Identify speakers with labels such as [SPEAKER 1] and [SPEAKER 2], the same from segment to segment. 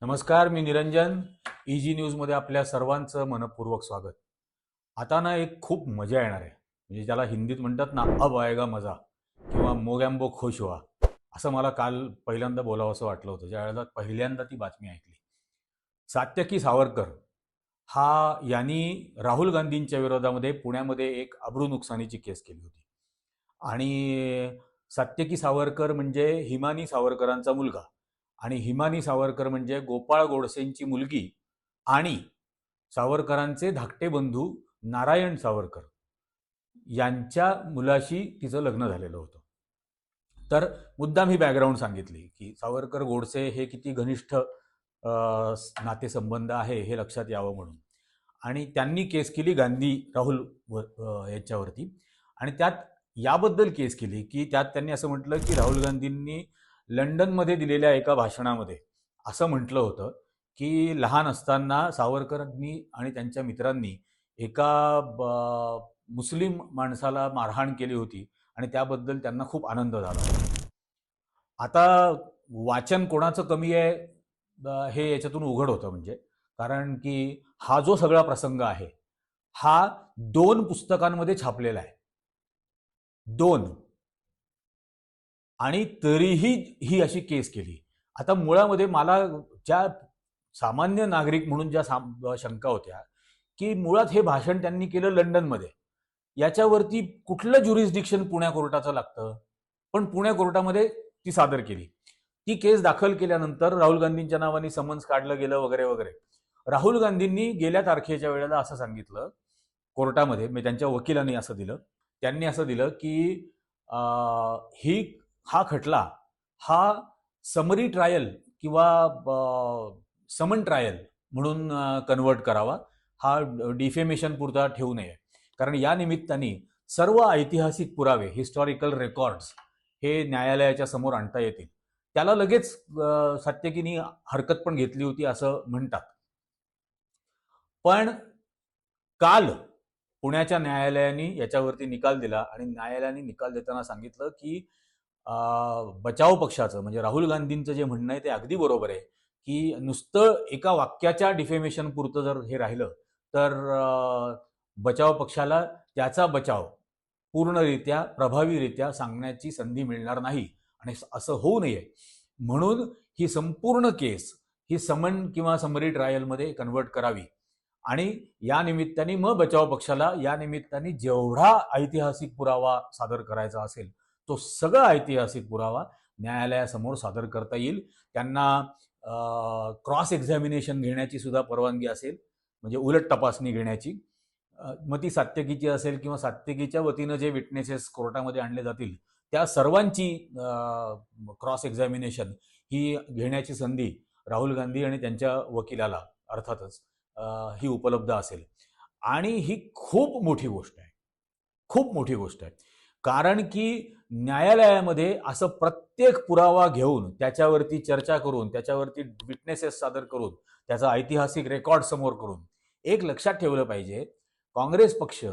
[SPEAKER 1] नमस्कार, मी निरंजन. ईजी न्यूजमध्ये आपल्या सर्वांचं मनपूर्वक स्वागत. आता ना एक खूप मजा येणार आहे. म्हणजे ज्याला हिंदीत म्हणतात ना, अब आएगा मजा किंवा मोगॅम्बो खुश हुआ, असं मला काल पहिल्यांदा बोलावं असं वाटलं होतं ज्यावेळेला पहिल्यांदा ती बातमी ऐकली. सात्यकी सावरकर हा यांनी राहुल गांधींच्या विरोधामध्ये पुण्यामध्ये एक अब्रू नुकसानीची केस केली होती. आणि सात्यकी सावरकर म्हणजे हिमानी सावरकरांचा मुलगा, आणि हिमानी सावरकर म्हणजे गोपाळ गोडसेंची मुलगी आणि सावरकरांचे धाकटे बंधू नारायण सावरकर यांच्या मुलाशी तिचं लग्न झालेलं होतं. तर मुद्दाम ही बॅकग्राऊंड सांगितली की सावरकर गोडसे हे किती घनिष्ठ नातेसंबंध आहे हे लक्षात यावं म्हणून. आणि त्यांनी केस केली गांधी राहुल यांच्यावरती. आणि त्यात याबद्दल केस केली की त्यात त्यांनी असं म्हटलं की राहुल गांधींनी लंडनमध्ये दिलेल्या एका भाषणामध्ये असं म्हटलं होतं की लहान असताना सावरकरांनी आणि त्यांच्या मित्रांनी एका मुस्लिम माणसाला मारहाण केली होती आणि त्याबद्दल त्यांना खूप आनंद झाला. आता वाचन कोणाचं कमी आहे हे याच्यातून उघड होतं. म्हणजे कारण की हा जो सगळा प्रसंग आहे हा 2 पुस्तकांमध्ये छापलेला आहे. 2. आणि तरीही ही अशी केस केली. आता मुळामध्ये मला ज्या सामान्य नागरिक म्हणून ज्या शंका होत्या की मुळात हे भाषण त्यांनी केलं लंडनमध्ये, याच्यावरती कुठलं ज्युरिस्डिक्शन पुण्या कोर्टाचं लागतं. पण पुण्या कोर्टामध्ये ती सादर केली. ती केस दाखल केल्यानंतर राहुल गांधींच्या नावाने समन्स काढलं गेलं वगैरे वगैरे. राहुल गांधींनी गेल्या तारखेच्या वेळेला असं सांगितलं कोर्टामध्ये, म्हणजे त्यांच्या वकिलांनी असं दिलं, त्यांनी असं दिलं की हा खटला हा समरी ट्रायल किंवा समन ट्रायल म्हणून कन्वर्ट करावा, हा डिफेमेशन पुरता ठेवू नये. कारण या निमित्ताने सर्व ऐतिहासिक पुरावे, हिस्टॉरिकल रेकॉर्ड्स हे न्यायालयाच्या समोर आणता येतील. त्याला लगेच सात्यकीनी हरकत पण घेतली होती असं म्हणतात. पण काल पुण्याच्या न्यायालयाने याच्यावरती निकाल दिला आणि न्यायालयाने निकाल देताना सांगितलं की बचाव पक्षाचं म्हणजे राहुल गांधींचं जे म्हणणं आहे ते अगदी बरोबर आहे की नुसतं एका वाक्याच्या डिफेमेशन पुरतं जर हे राहिलं तर बचाव पक्षाला त्याचा बचाव पूर्णरित्या प्रभावीरित्या सांगण्याची संधी मिळणार नाही आणि असं होऊ नये म्हणून ही संपूर्ण केस ही समन किंवा समरी ट्रायलमध्ये कन्वर्ट करावी. आणि या निमित्ताने मग बचाव पक्षाला या निमित्ताने जेवढा ऐतिहासिक पुरावा सादर करायचा असेल तो सगळा ऐतिहासिक पुरावा न्यायालयासमोर सादर करता येईल. त्यांना क्रॉस एक्झामिनेशन घेण्याची सुद्धा परवानगी असेल, म्हणजे उलट तपासणी घेण्याची. मग ती सात्यकीची असेल किंवा सात्यकीच्या वतीनं जे विटनेसेस कोर्टामध्ये आणले जातील त्या सर्वांची क्रॉस एक्झामिनेशन ही घेण्याची संधी राहुल गांधी आणि त्यांच्या वकिलाला अर्थातच ही उपलब्ध असेल. आणि ही खूप मोठी गोष्ट आहे, खूप मोठी गोष्ट आहे. कारण की न्यायालयामध्ये असं प्रत्येक पुरावा घेऊन त्याच्यावरती चर्चा करून त्याच्यावरती विटनेसेस सादर करून त्याचा ऐतिहासिक रेकॉर्ड समोर करून एक लक्षात ठेवलं पाहिजे, काँग्रेस पक्ष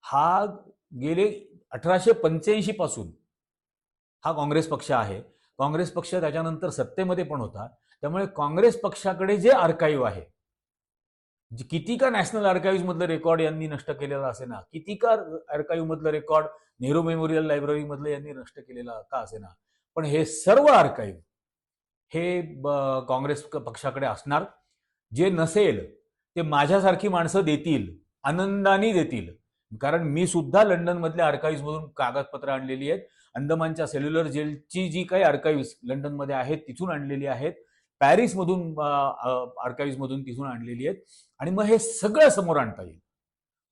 [SPEAKER 1] हा गेले 1885 पासून हा काँग्रेस पक्ष आहे. काँग्रेस पक्ष त्याच्यानंतर सत्तेमध्ये पण होता. त्यामुळे काँग्रेस पक्षाकडे जे आर्काईव्ह आहे, किती का नॅशनल आर्काईव्ह मधलं रेकॉर्ड यांनी नष्ट केलेला असे ना, किती का आर्काईव्ह मधलं रेकॉर्ड नेहरू मेमोरियल लायब्ररी मधलं यांनी नष्ट केलेला का असे ना, पण हे सर्व आर्काईव्ह हे काँग्रेस पक्षाकडे असणार. जे नसेल ते माझ्यासारखी माणसं देतील, आनंदाने देतील. कारण मी सुद्धा लंडन मधल्या आर्काईव्ह मधून कागदपत्र आणलेली आहेत. अंदमानच्या सेल्युलर जेलची जी काही आर्काईव्ह लंडनमध्ये आहेत तिथून आणलेली आहेत, पॅरिसमधून आर्काईव्ह मधून तिथून आणलेली आहेत. आणि मग हे सगळं समोर आणता येईल.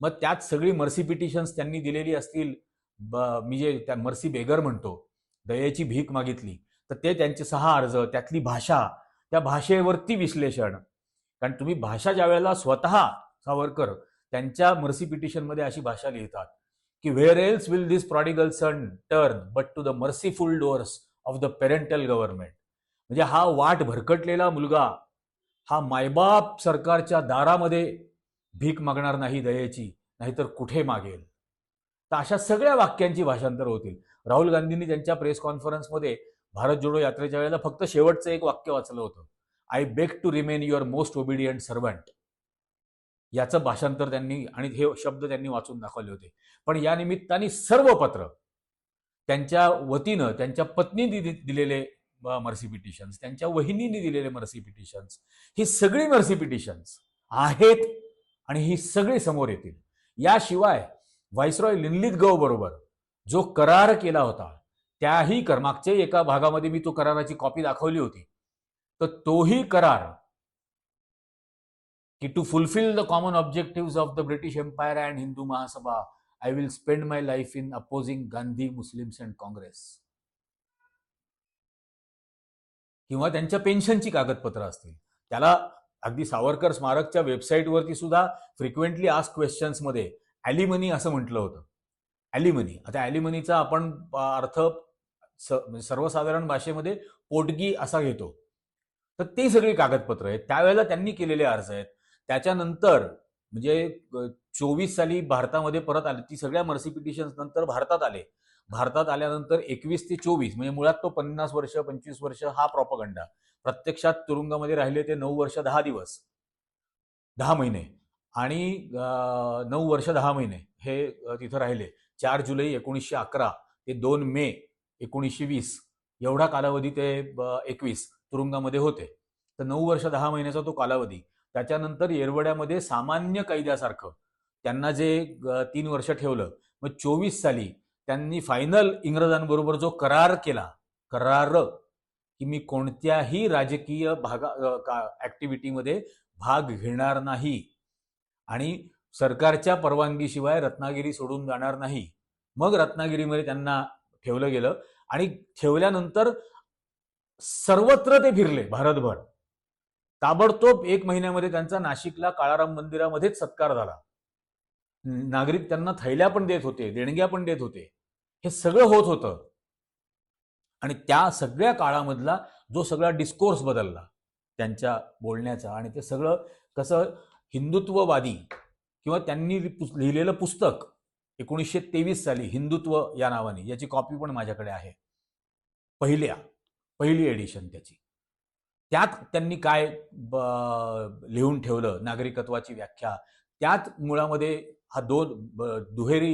[SPEAKER 1] मग त्यात सगळी मर्सी पिटिशन्स त्यांनी दिलेली असतील, मी जे त्या मर्सी बेगर म्हणतो, दयेची भीक मागितली, तर ते त्यांचे 6 अर्ज, त्यातली भाषा, त्या भाषेवरती विश्लेषण. कारण तुम्ही भाषा ज्या वेळेला स्वतः सावरकर त्यांच्या मर्सी पिटिशनमध्ये अशी भाषा लिहितात की where else will this prodigal son turn but to the merciful doors of the parental government. म्हणजे हा वाट भरकटलेला मुलगा हा मायबाप सरकारच्या दारामध्ये भीक मागणार नाही दयेची, नाहीतर कुठे मागेल. तर अशा सगळ्या वाक्यांची भाषांतर होतील. राहुल गांधींनी त्यांच्या प्रेस कॉन्फरन्समध्ये भारत जोडो यात्रेच्या वेळेला फक्त शेवटचं एक वाक्य वाचलं होतं I beg to remain your most obedient servant. याचं भाषांतर त्यांनी आणि हे शब्द त्यांनी वाचून दाखवले होते. पण या निमित्ताने सर्व पत्र, त्यांच्या वतीनं त्यांच्या पत्नीने दिलेले मर्सी पिटिशन्स, त्यांच्या वहिनीने दिलेले मर्सी पिटिशन्स, ही सगळी मर्सी पिटिशन्स आहेत आणि ही सगळी समोर येतील. याशिवाय व्हाईसरॉय लिनलिथगो बरोबर जो करार केला होता, त्याही मागच्या एका भागामध्ये मी तो कराराची कॉपी दाखवली होती. तर तोही करार की to fulfil the common objective of the British Empire and Hindu Mahasabha I will spend my life in opposing Gandhi, Muslims and Congress, किंवा त्यांच्या पेन्शनची कागदपत्र असतील. त्याला अगदी सावरकर स्मारकच्या वेबसाईटवरती सुद्धा फ्रिक्वेंटली आस्क क्वेश्चन्समध्ये ॲलिमनी असं म्हटलं होतं. ॲलिमनी, आता ॲलिमनीचा आपण अर्थ सर्वसाधारण भाषेमध्ये पोटगी असा घेतो. तर ते सगळी कागदपत्र आहेत, त्यावेळेला त्यांनी केलेले अर्ज आहेत. त्याच्यानंतर म्हणजे 24 साली भारतामध्ये परत आले, ती सगळ्या मर्सी पिटिशन्स नंतर भारतात आले. भारतात आल्यानंतर 21 ते 24 म्हणजे मुळात तो 50 वर्ष 25 वर्ष हा प्रॉपगंडा. प्रत्यक्षात तुरुंगामध्ये राहिले ते 9 वर्ष 10 दिवस 10 महिने आणि 9 वर्ष 10 महिने हे तिथं राहिले. 4 जुलै 1911 ते 2 मे 1920 एवढा कालावधी ते 21 तुरुंगामध्ये होते. तर 9 वर्ष 10 महिन्याचा तो कालावधी. त्याच्यानंतर येरवड्यामध्ये सामान्य कैद्यासारखं त्यांना जे 3 वर्ष ठेवलं. मग 24 साली त्यांनी फायनल इंग्रजांबरोबर जो करार केला, की मी कोणत्याही राजकीय ऍक्टिव्हिटीमध्ये भाग घेणार नाही आणि सरकारच्या परवानगीशिवाय रत्नागिरी सोडून जाणार नाही. मग रत्नागिरीमध्ये त्यांना ठेवलं गेलं आणि ठेवल्यानंतर सर्वत्र ते फिरले भारतभर. ताबडतोब 1 महिन्यामध्ये त्यांचा नाशिकला काळाराम मंदिरामध्येच सत्कार झाला. नागरिक त्यांना थैल्या पण देत होते, देणग्या पण देत होते. हे सगळं होत होतं आणि त्या सगळ्या काळामधला जो सगळा डिस्कोर्स बदलला त्यांच्या बोलण्याचा, आणि ते सगळं कसं हिंदुत्ववादी किंवा त्यांनी लिहिलेलं पुस्तक 1923 साली हिंदुत्व या नावाने, याची कॉपी पण माझ्याकडे आहे, पहिली एडिशन त्याची. त्यात त्यांनी काय लिहून ठेवलं, नागरिकत्वाची व्याख्या, त्यात मुळामध्ये हा दुहेरी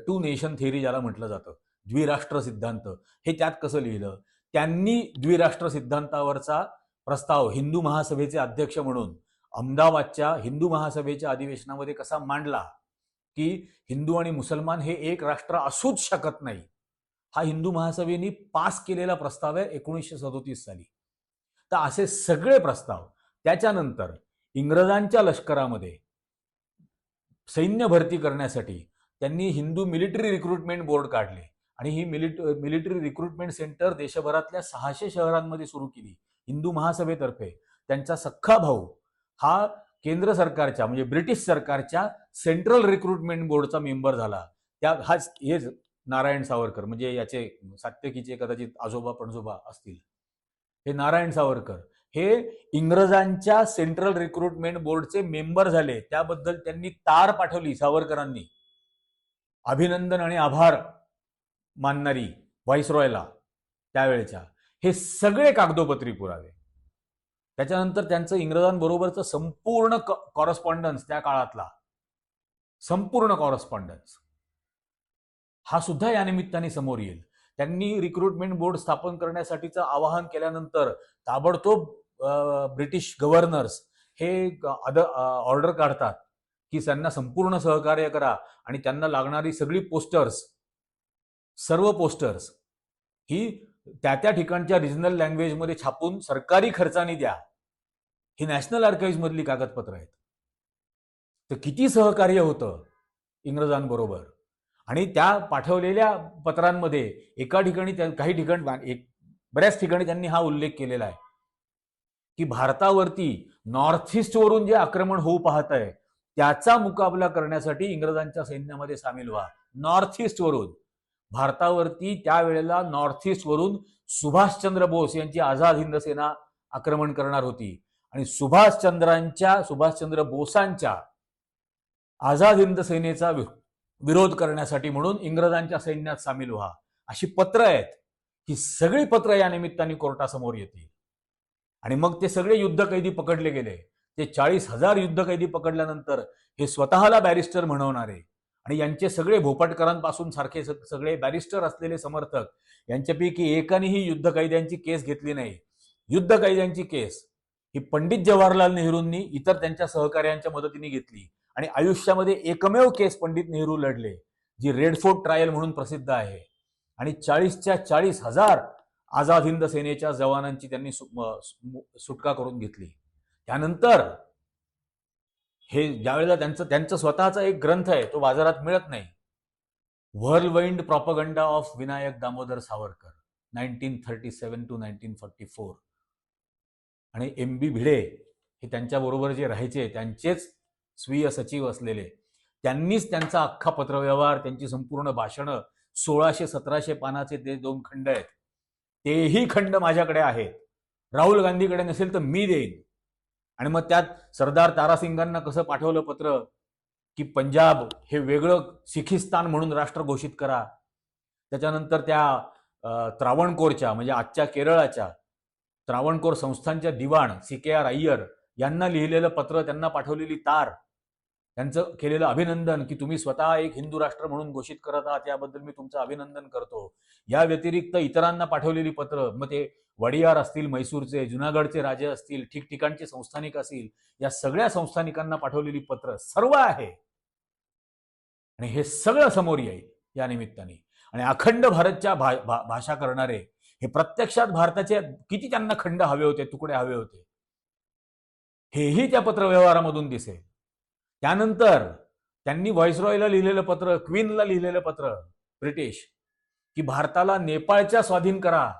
[SPEAKER 1] 2 नेशन थेअरी ज्याला म्हटलं जातं, द्विराष्ट्र सिद्धांत, हे त्यात कसं लिहिलं. त्यांनी द्विराष्ट्र सिद्धांतावरचा प्रस्ताव हिंदू महासभेचे अध्यक्ष म्हणून अहमदाबादच्या हिंदू महासभेच्या अधिवेशनामध्ये कसा मांडला, की हिंदू आणि मुसलमान हे एक राष्ट्र असूच शकत नाही, हा हिंदू महासभेने पास केलेला प्रस्ताव आहे 1937 साली. तर असे सगळे प्रस्ताव. त्याच्यानंतर इंग्रजांच्या लष्करामध्ये सैन्य भरती करण्यासाठी त्यांनी हिंदू मिलिटरी रिक्रुटमेंट बोर्ड काढले आणि ही मिलिटरी रिक्रुटमेंट सेंटर देशभरातल्या 600 शहरांमध्ये सुरू केली हिंदू महासभेतर्फे. त्यांचा सख्खा भाऊ हा केंद्र सरकारच्या म्हणजे ब्रिटिश सरकारच्या सेंट्रल रिक्रुटमेंट बोर्डचा मेंबर झाला. हे नारायण सावरकर, म्हणजे याचे सात्यकीचे कदाचित आजोबा पणजोबा असतील, हे नारायण सावरकर हे इंग्रजांच्या सेंट्रल रिक्रुटमेंट बोर्डचे मेंबर झाले. त्याबद्दल त्यांनी तार पाठवली सावरकरांनी, अभिनंदन आणि आभार मानणारी व्हाईसरॉयला त्यावेळेच्या. हे सगळे कागदोपत्री पुरावे. त्याच्यानंतर त्यांचं इंग्रजांबरोबरचं संपूर्ण कॉरस्पॉन्डन्स, त्या काळातला संपूर्ण कॉरस्पॉन्डन्स, हा सुद्धा या निमित्ताने समोर येईल. त्यांनी रिक्रुटमेंट बोर्ड स्थापन करण्यासाठीचं आवाहन केल्यानंतर ताबडतोब ब्रिटिश गव्हर्नर्स हे ऑर्डर काढतात की त्यांना संपूर्ण सहकार्य करा आणि त्यांना लागणारी सगळी पोस्टर्स, सर्व पोस्टर्स ही त्या ठिकाणच्या रिजनल लँग्वेजमध्ये छापून सरकारी खर्चाने द्या. ही नॅशनल आर्काइव्ज मधली कागदपत्र आहेत. तर किती सहकार्य होतं इंग्रजांबरोबर. आणि त्या पाठवलेल्या पत्रांमध्ये एका ठिकाणी, काही ठिकाणी, बऱ्याच ठिकाणी त्यांनी हा उल्लेख केलेला आहे की भारतावरती नॉर्थ ईस्ट वरून जे आक्रमण होऊ पाहत आहे त्याचा मुकाबला करण्यासाठी इंग्रजांच्या सैन्यामध्ये सामील व्हा. नॉर्थ ईस्ट वरून भारतावरती त्यावेळेला नॉर्थ ईस्ट वरून सुभाषचंद्र बोस यांची आझाद हिंद सेना आक्रमण करणार होती आणि सुभाषचंद्र बोसांच्या आझाद हिंद सेनेचा विरोध करण्यासाठी म्हणून इंग्रजांच्या सैन्यात सामील व्हा, अशी पत्र आहेत. ही सगळी पत्र या निमित्ताने कोर्टासमोर येतील आणि मग ते सगळे युद्धकैदी पकडले गेले. ते 40,000 युद्धकैदी पकडल्यानंतर हे स्वतःला बॅरिस्टर म्हणवणारे आणि यांचे सगळे भोपटकरांपासून सारखे सगळे बॅरिस्टर असलेले समर्थक यांच्यापैकी एकानेही युद्धकैद्यांची केस घेतली नाही. युद्धकैद्यांची केस ही पंडित जवाहरलाल नेहरूंनी इतर त्यांच्या सहकार्यांच्या मदतीने घेतली आणि आयुष्यामध्ये एकमेव केस पंडित नेहरू लढले, जी रेड फोर्ट ट्रायल म्हणून प्रसिद्ध आहे. आणि 40च्या 40,000 आझाद हिंद सेनेच्या जवानांची त्यांनी सुटका करून घेतली. त्यानंतर हे ज्यावेळेला त्यांचं स्वतःचा एक ग्रंथ आहे, तो बाजारात मिळत नाही, व्हर्लवाइंड प्रॉपगंडा ऑफ विनायक दामोदर सावरकर 1937 to 1944. आणि MB भिडे हे त्यांच्याबरोबर जे राहायचे, त्यांचेच स्वीय सचिव असलेले, त्यांनीच त्यांचा अख्खा पत्रव्यवहार, त्यांची संपूर्ण भाषणं, 1600-1700 पानाचे ते 2 खंड आहेत, तेही खंड माझ्याकडे आहेत. राहुल गांधीकडे नसेल तर मी देईन. आणि मग त्यात सरदार तारासिंगांना कसं पाठवलं पत्र की पंजाब हे वेगळं सिखिस्तान म्हणून राष्ट्र घोषित करा. त्याच्यानंतर त्या त्रावणकोरच्या म्हणजे आजच्या केरळाच्या त्रावणकोर संस्थानच्या दिवाण CKR अय्यर यांना लिहिलेलं पत्र, त्यांना पाठवलेली तार, त्यांचं केलेलं अभिनंदन की तुम्ही स्वतः एक हिंदू राष्ट्र म्हणून घोषित करत आहात, याबद्दल मी तुमचं अभिनंदन करतो. या व्यतिरिक्त इतरांना पाठवलेली पत्र, मग ते वडियार असतील, मैसूरचे, जुनागडचे राजे असतील, ठिकठिकाणचे संस्थानिक असतील, या सगळ्या संस्थानिकांना पाठवलेली पत्र सर्व आहे. आणि हे सगळं समोर येईल या निमित्ताने. आणि अखंड भारतच्या भाषा करणारे हे प्रत्यक्षात भारताचे किती त्यांना खंड हवे होते, तुकडे हवे होते, हेही त्या पत्रव्यवहारामधून दिसेल. त्यानंतर त्यांनी व्हाईसरॉयला लिहिलेलं पत्र, क्वीनला लिहिलेलं पत्र ब्रिटिश, की भारताला नेपाळच्या स्वाधीन करा,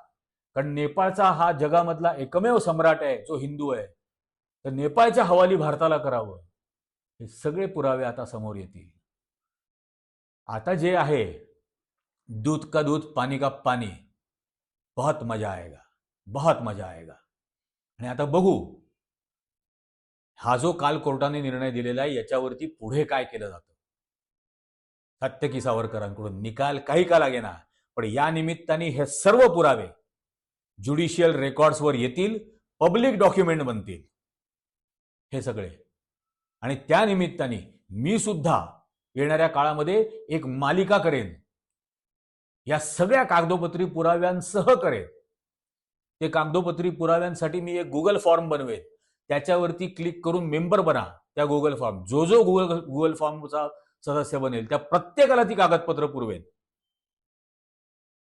[SPEAKER 1] कारण नेपाळचा हा जगामधला एकमेव सम्राट आहे जो हिंदू आहे, तर नेपाळच्या हवाली भारताला करावं. हे सगळे पुरावे आता समोर येतील. आता जे आहे, दूध का दूध पानी का पानी, बहुत मजा आएगा, बहुत मजा आएगा. आणि आता बघू हा जो काल कोर्टाने निर्णय दिलेला आहे याच्यावरती पुढे काय केलं जातं. सत्य की सावरकरांकडून निकाल काही का लागेना, पण या निमित्ताने हे सर्व पुरावे ज्युडिशियल रेकॉर्ड्सवर येतील, पब्लिक डॉक्युमेंट बनतील हे सगळे. आणि त्या निमित्ताने मी सुद्धा येणाऱ्या काळामध्ये एक मालिका करेन, या सगळ्या कागदोपत्री पुराव्यांसह करेन. ते कागदोपत्री पुराव्यांसाठी मी एक गुगल फॉर्म बनवेन, त्याच्यावरती क्लिक करून मेंबर बना त्या गुगल फॉर्म. जो गुगल फॉर्मचा सदस्य बनेल त्या प्रत्येकाला ती कागदपत्र पुरवेन.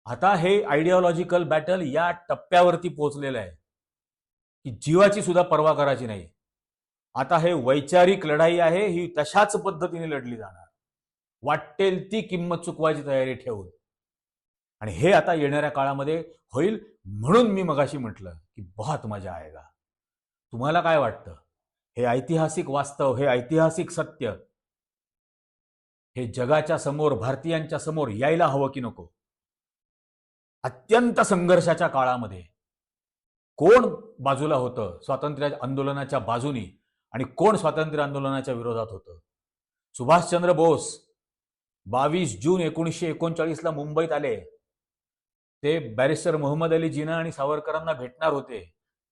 [SPEAKER 1] आता हे आयडिओलॉजिकल बॅटल या टप्प्यावरती पोहोचलेलं आहे की जीवाची सुद्धा पर्वा करायची नाही. आता हे वैचारिक लढाई आहे, ही तशाच पद्धतीने लढली जाणार, वाटेल ती किंमत चुकवायची तयारी ठेवून. आणि हे आता येणाऱ्या काळामध्ये होईल. म्हणून मी मगाशी म्हटलं की बहुत मजा आएगा. तुम्हाला काय वाटतं? हे ऐतिहासिक वास्तव, हे ऐतिहासिक सत्य हे जगाच्या समोर, भारतीयांच्या समोर यायला हवं की नको? अत्यंत संघर्षाच्या काळामध्ये कोण बाजूला होतं स्वातंत्र्य आंदोलनाच्या बाजूनी आणि कोण स्वातंत्र्य आंदोलनाच्या विरोधात होतं? सुभाषचंद्र बोस 22 जून 1939ला मुंबईत आले. ते बॅरिस्टर मोहम्मद अली जिना आणि सावरकरांना भेटणार होते.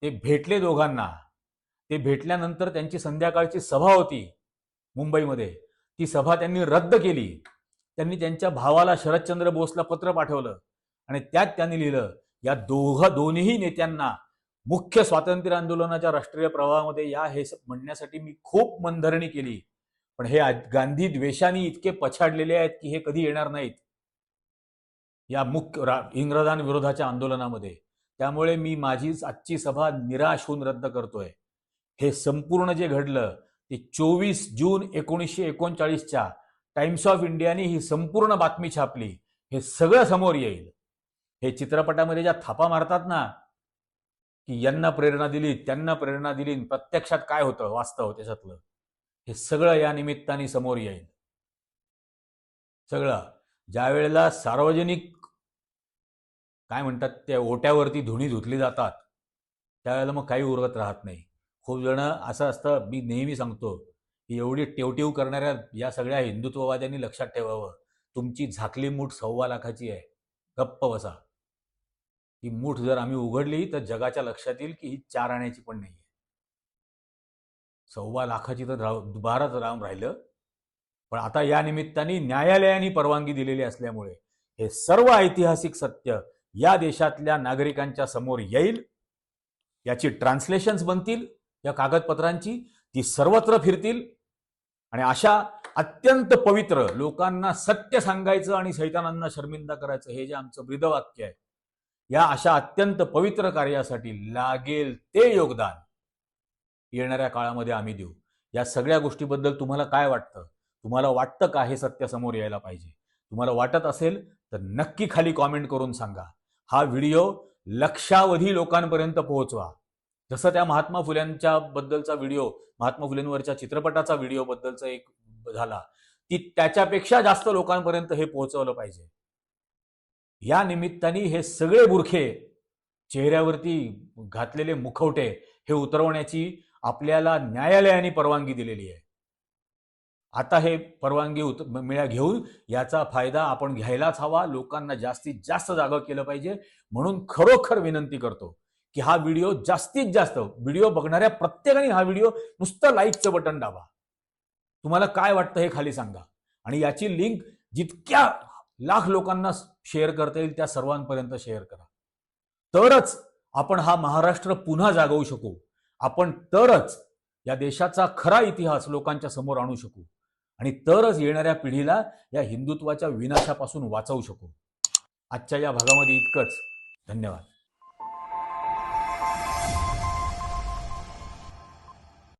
[SPEAKER 1] ते भेटले दोघांना. ते भेटल्यानंतर त्यांची संध्याकाळची सभा होती मुंबईमध्ये. ती सभा त्यांनी रद्द केली. त्यांनी त्यांच्या भावाला शरदचंद्र बोसला पत्र पाठवलं आणि त्यात त्यांनी लिहिलं, या दोन्ही नेत्यांना मुख्य स्वातंत्र्य आंदोलनाच्या राष्ट्रीय प्रवाहामध्ये या हे म्हणण्यासाठी मी खूप मनधरणी केली, पण हे गांधी द्वेषाने इतके पछाडलेले आहेत की हे कधी येणार नाहीत या मुख्य इंग्रजांविरोधाच्या आंदोलनामध्ये. त्यामुळे मी माझीच आजची सभा निराश होऊन रद्द करतोय. हे संपूर्ण जे घडलं ते 24 जून 1939च्या टाइम्स ऑफ इंडियाने ही संपूर्ण बातमी छापली. हे सगळं समोर येईल. हे चित्रपटामध्ये ज्या थापा मारतात ना की यांना प्रेरणा दिली, त्यांना प्रेरणा दिली, प्रत्यक्षात काय होतं वास्तव त्याच्यातलं, हे सगळं या निमित्ताने समोर येईल. सगळं ज्या वेळेला सार्वजनिक काय म्हणतात त्या ओट्यावरती धुणी धुतली जातात त्यावेळेला मग काही उरत राहत नाही. खूप जण असं असतं, मी नेहमी सांगतो की एवढी टेवटेव करणाऱ्या या सगळ्या हिंदुत्ववाद्यांनी लक्षात ठेवावं, तुमची झाकली मूठ 1.25 लाखाची आहे. गप्प बसा. ती मूठ जर आम्ही उघडली तर जगाच्या लक्षात येईल की ही 4 आण्याची पण नाही आहे. 1.25 लाखाची तर दुबारच राहून राहिलं. पण आता या निमित्ताने न्यायालयाने परवानगी दिलेली असल्यामुळे हे सर्व ऐतिहासिक सत्य या देशातल्या नागरिकांच्या समोर येईल. याची ट्रान्सलेशन्स बनतील या कागदपत्रांची, ती सर्वत्र फिरतील आणि अशा अत्यंत पवित्र, लोकांना सत्य सांगायचं आणि सैतानांना शर्मिंदा करायचं हे जे आमचं ब्रीदवाक्य आहे, या अशा अत्यंत पवित्र कार्यासाठी लागेल ते योगदान येणाऱ्या काळामध्ये आम्ही देऊ. या सगळ्या गोष्टीबद्दल तुम्हाला काय वाटतं? तुम्हाला वाटतं का हे सत्य समोर यायला पाहिजे? तुम्हाला वाटत असेल तर नक्की खाली कॉमेंट करून सांगा. हा व्हिडिओ लक्षावधी लोकांपर्यंत पोहोचवा. जसं त्या महात्मा फुल्यांच्या बद्दलचा व्हिडिओ, महात्मा फुलेंवरच्या चित्रपटाचा व्हिडिओ बद्दलचा एक झाला, ती त्याच्यापेक्षा जास्त लोकांपर्यंत हे पोहोचवलं पाहिजे. या निमित्ताने हे सगळे बुरखे, चेहऱ्यावरती घातलेले मुखवटे हे उतरवण्याची आपल्याला न्यायालयाने परवानगी दिलेली आहे. आता हे परवानगी घेऊन याचा फायदा आपण घ्यायलाच हवा. लोकांना जास्तीत जास्त जागं केलं पाहिजे. म्हणून खरोखर विनंती करतो की हा व्हिडिओ जास्तीत जास्त, व्हिडिओ बघणाऱ्या प्रत्येकाने हा व्हिडिओ नुसतं लाईकचं बटन दाबा. तुम्हाला काय वाटतं हे खाली सांगा आणि याची लिंक जितक्या लाख लोकांना शेअर करता येईल त्या सर्वांपर्यंत शेअर करा. तरच आपण हा महाराष्ट्र पुन्हा जागवू शकू. आपण तरच या देशाचा खरा इतिहास लोकांच्या समोर आणू शकू आणि तरच येणाऱ्या पिढीला या हिंदुत्वाच्या विनाशापासून वाचवू शकू. आजच्या या भागामध्ये इतकंच. धन्यवाद.